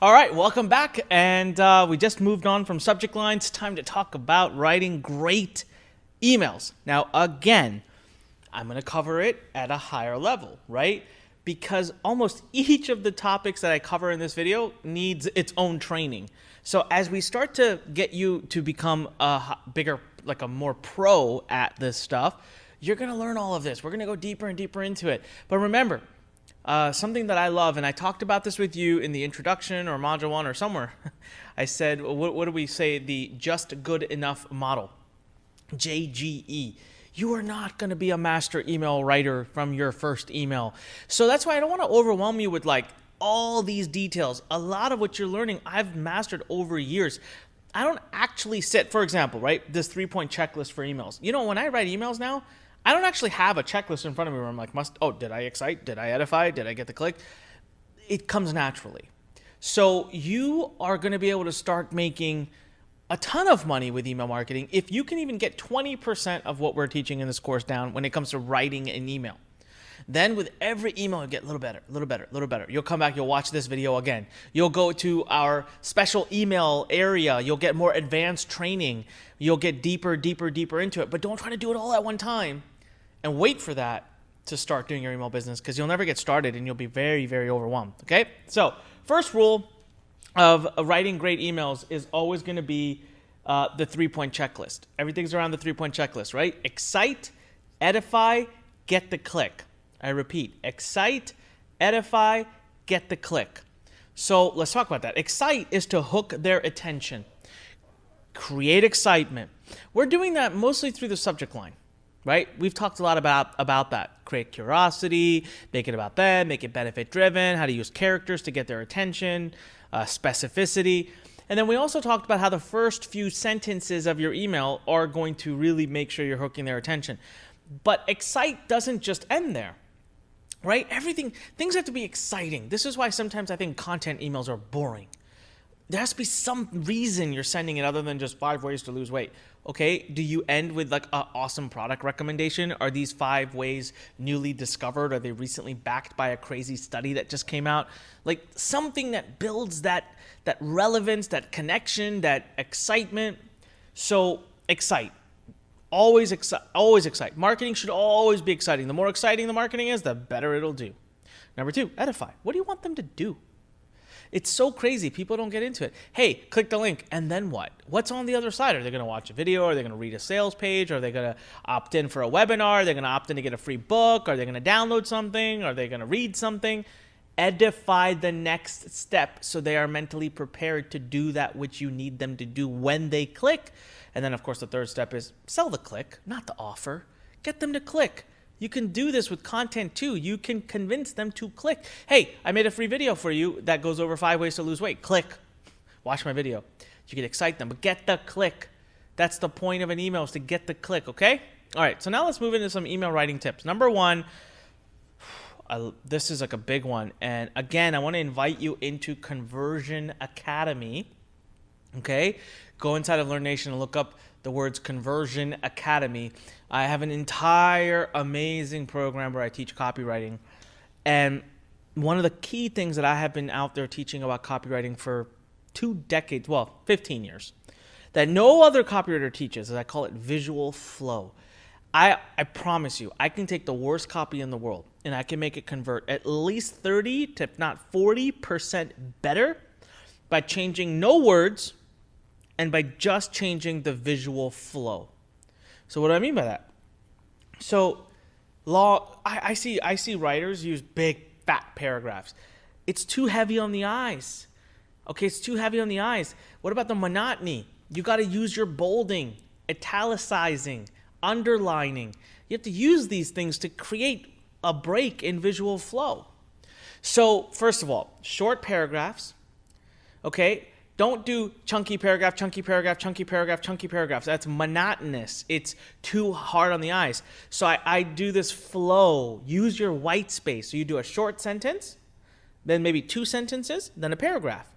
All right, welcome back. And we just moved on from subject lines. Time to talk about writing great emails. Now, again, I'm going to cover it at a higher level, right? Because almost each of the topics that I cover in this video needs its own training. So as we start to get you to become a bigger, like a more pro at this stuff, you're going to learn all of this. We're going to go deeper and deeper into it. But remember, something that I love, and I talked about this with you in the introduction or module 1 or somewhere. I said, what do we say? The just good enough model, JGE. You are not going to be a master email writer from your first email. So that's why I don't want to overwhelm you with like all these details. A lot of what you're learning, I've mastered over years. I don't actually sit, for example, right, this 3-point checklist for emails. You know, when I write emails now, I don't actually have a checklist in front of me where I'm like, did I excite? Did I edify? Did I get the click? It comes naturally. So you are going to be able to start making a ton of money with email marketing if you can even get 20% of what we're teaching in this course down when it comes to writing an email. Then with every email, you get a little better, a little better, a little better. You'll come back, you'll watch this video again. You'll go to our special email area. You'll get more advanced training. You'll get deeper, deeper, deeper into it. But don't try to do it all at one time and wait for that to start doing your email business, because you'll never get started and you'll be very, very overwhelmed, okay? So first rule of writing great emails is always going to be the 3-point checklist. Everything's around the 3-point checklist, right? Excite, edify, get the click. I repeat, excite, edify, get the click. So let's talk about that. Excite is to hook their attention. Create excitement. We're doing that mostly through the subject line, right? We've talked a lot about that. Create curiosity, make it about them, make it benefit driven, how to use characters to get their attention, specificity. And then we also talked about how the first few sentences of your email are going to really make sure you're hooking their attention. But excite doesn't just end there, right? Things have to be exciting. This is why sometimes I think content emails are boring. There has to be some reason you're sending it other than just 5 ways to lose weight. Okay, do you end with like an awesome product recommendation? Are these 5 ways newly discovered? Are they recently backed by a crazy study that just came out? Like something that builds that relevance, that connection, that excitement. So excite. Always excite. Marketing should always be exciting. The more exciting the marketing is, the better it'll do. Number 2, edify. What do you want them to do? It's so crazy. People don't get into it. Hey, click the link, and then what? What's on the other side? Are they going to watch a video? Are they going to read a sales page? Are they going to opt in for a webinar? Are they going to opt in to get a free book? Are they going to download something? Are they going to read something? Edify the next step so they are mentally prepared to do that which you need them to do when they click. And then, of course, the third step is sell the click, not the offer. Get them to click. You can do this with content too. You can convince them to click. Hey, I made a free video for you that goes over 5 ways to lose weight. Click. Watch my video. You can excite them, but get the click. That's the point of an email, is to get the click, okay? All right, so now let's move into some email writing tips. Number 1, this is like a big one. And again, I want to invite you into Conversion Academy, okay? Go inside of Learn Nation and look up the words Conversion Academy. I have an entire amazing program where I teach copywriting. And one of the key things that I have been out there teaching about copywriting for 2 decades, 15 years, that no other copywriter teaches, is I call it visual flow. I promise you, I can take the worst copy in the world and I can make it convert at least 30 to if not 40% better by changing no words and by just changing the visual flow. So what do I mean by that? So I see writers use big fat paragraphs. It's too heavy on the eyes. Okay, it's too heavy on the eyes. What about the monotony? You got to use your bolding, italicizing, underlining. You have to use these things to create a break in visual flow. So first of all, short paragraphs, okay? Don't do chunky paragraph, chunky paragraph, chunky paragraph, chunky paragraphs. That's monotonous. It's too hard on the eyes. So I do this flow. Use your white space. So you do a short sentence, then maybe 2 sentences, then a paragraph.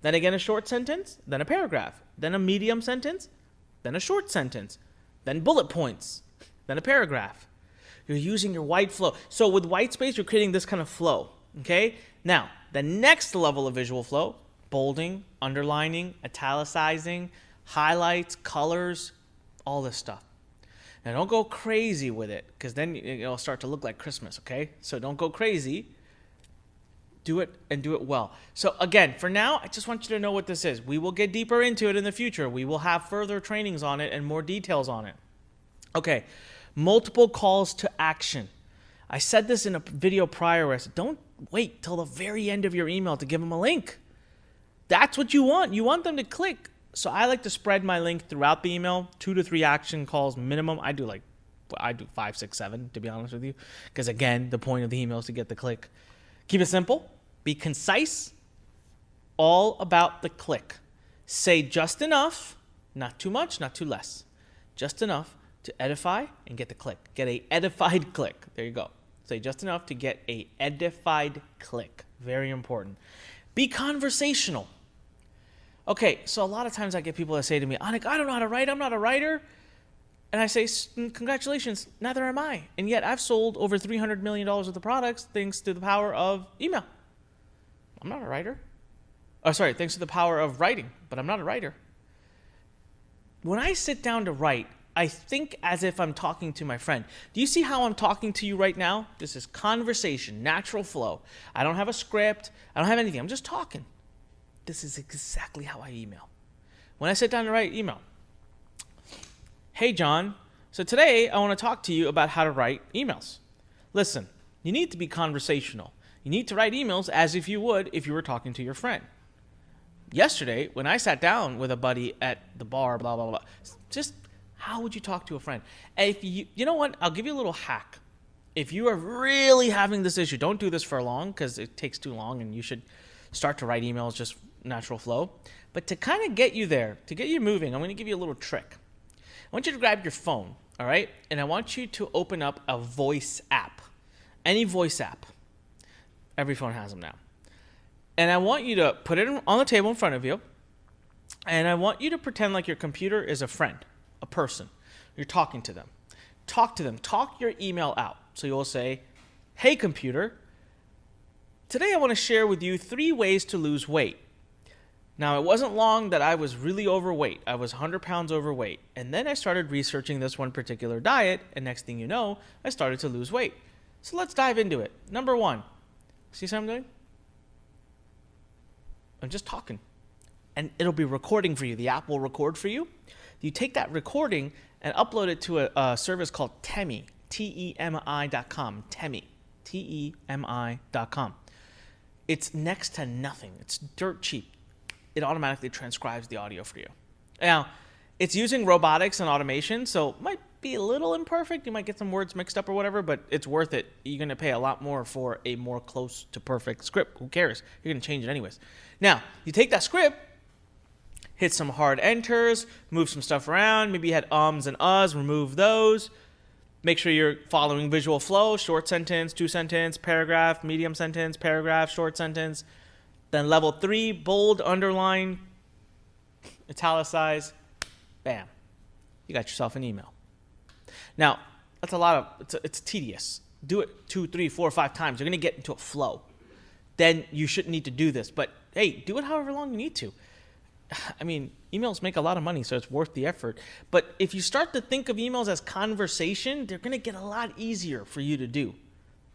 Then again a short sentence, then a paragraph. Then a medium sentence, then a short sentence. Then bullet points, then a paragraph. You're using your white flow. So with white space, you're creating this kind of flow, okay? Now, the next level of visual flow, bolding, underlining, italicizing, highlights, colors, all this stuff. Now, don't go crazy with it, because then it'll start to look like Christmas, okay? So don't go crazy. Do it, and do it well. So again, for now, I just want you to know what this is. We will get deeper into it in the future. We will have further trainings on it and more details on it. Okay, multiple calls to action. I said this in a video prior where I said, don't wait till the very end of your email to give them a link. That's what you want. You want them to click. So I like to spread my link throughout the email, 2 to 3 action calls minimum. I do 5, 6, 7, to be honest with you. Because again, the point of the email is to get the click. Keep it simple. Be concise. All about the click. Say just enough, not too much, not too less. Just enough to edify and get the click. Get a edified click. There you go. Say just enough to get a edified click. Very important. Be conversational. Okay, so a lot of times I get people that say to me, Anik, I don't know how to write. I'm not a writer. And I say, congratulations, neither am I. And yet I've sold over $300 million worth of products thanks to the power of email. I'm not a writer. Oh, sorry, thanks to the power of writing, but I'm not a writer. When I sit down to write, I think as if I'm talking to my friend. Do you see how I'm talking to you right now? This is conversation, natural flow. I don't have a script. I don't have anything. I'm just talking. This is exactly how I email. When I sit down to write email, hey, John, so today I want to talk to you about how to write emails. Listen, you need to be conversational. You need to write emails as if you would if you were talking to your friend. Yesterday, when I sat down with a buddy at the bar, blah, blah, blah, just how would you talk to a friend? If you know what? I'll give you a little hack. If you are really having this issue, don't do this for long because it takes too long and you should start to write emails just natural flow. But to kind of get you there, to get you moving, I'm going to give you a little trick. I want you to grab your phone, all right? And I want you to open up a voice app. Any voice app. Every phone has them now. And I want you to put it on the table in front of you. And I want you to pretend like your computer is a friend, a person. You're talking to them. Talk to them. Talk your email out. So you'll say, hey, computer, today I want to share with you 3 ways to lose weight. Now, it wasn't long that I was really overweight. I was 100 pounds overweight. And then I started researching this one particular diet. And next thing you know, I started to lose weight. So let's dive into it. Number 1. See what I'm doing? I'm just talking. And it'll be recording for you. The app will record for you. You take that recording and upload it to a service called Temi. Temi.com. Temi. Temi.com. It's next to nothing. It's dirt cheap. It automatically transcribes the audio for you. Now, it's using robotics and automation, so it might be a little imperfect. You might get some words mixed up or whatever, but it's worth it. You're going to pay a lot more for a more close to perfect script. Who cares? You're going to change it anyways. Now, you take that script, hit some hard enters, move some stuff around. Maybe you had ums and uhs, remove those. Make sure you're following visual flow, short sentence, 2 sentence, paragraph, medium sentence, paragraph, short sentence. Then level 3, bold, underline, italicize, bam. You got yourself an email. Now, that's a lot of, it's tedious. Do it 2, 3, 4, 5 times. You're going to get into a flow. Then you shouldn't need to do this. But hey, do it however long you need to. I mean, emails make a lot of money, so it's worth the effort. But if you start to think of emails as conversation, they're going to get a lot easier for you to do.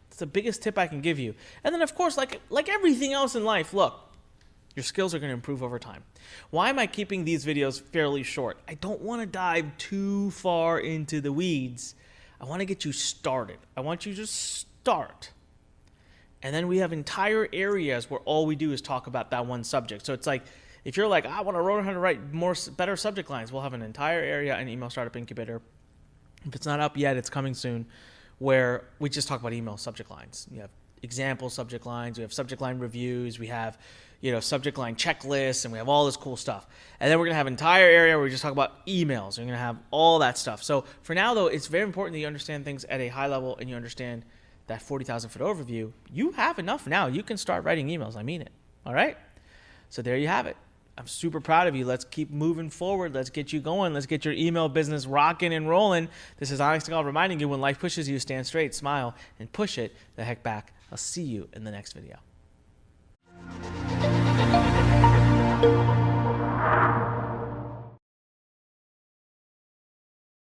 It's the biggest tip I can give you. And then, of course, like everything else in life, look, your skills are going to improve over time. Why am I keeping these videos fairly short? I don't want to dive too far into the weeds. I want to get you started. I want you to start. And then we have entire areas where all we do is talk about that one subject. So it's like, if you're like, I want to learn how to write better subject lines, we'll have an entire area in Email Startup Incubator. If it's not up yet, it's coming soon, where we just talk about email subject lines. You have example subject lines, we have subject line reviews, we have, subject line checklists, and we have all this cool stuff. And then we're going to have an entire area where we just talk about emails. We're going to have all that stuff. So for now, though, it's very important that you understand things at a high level and you understand that 40,000 foot overview. You have enough now. You can start writing emails. I mean it. All right? So there you have it. I'm super proud of you. Let's keep moving forward. Let's get you going. Let's get your email business rocking and rolling. This is Anik Segal reminding you, when life pushes you, stand straight, smile, and push it the heck back. I'll see you in the next video. Bye.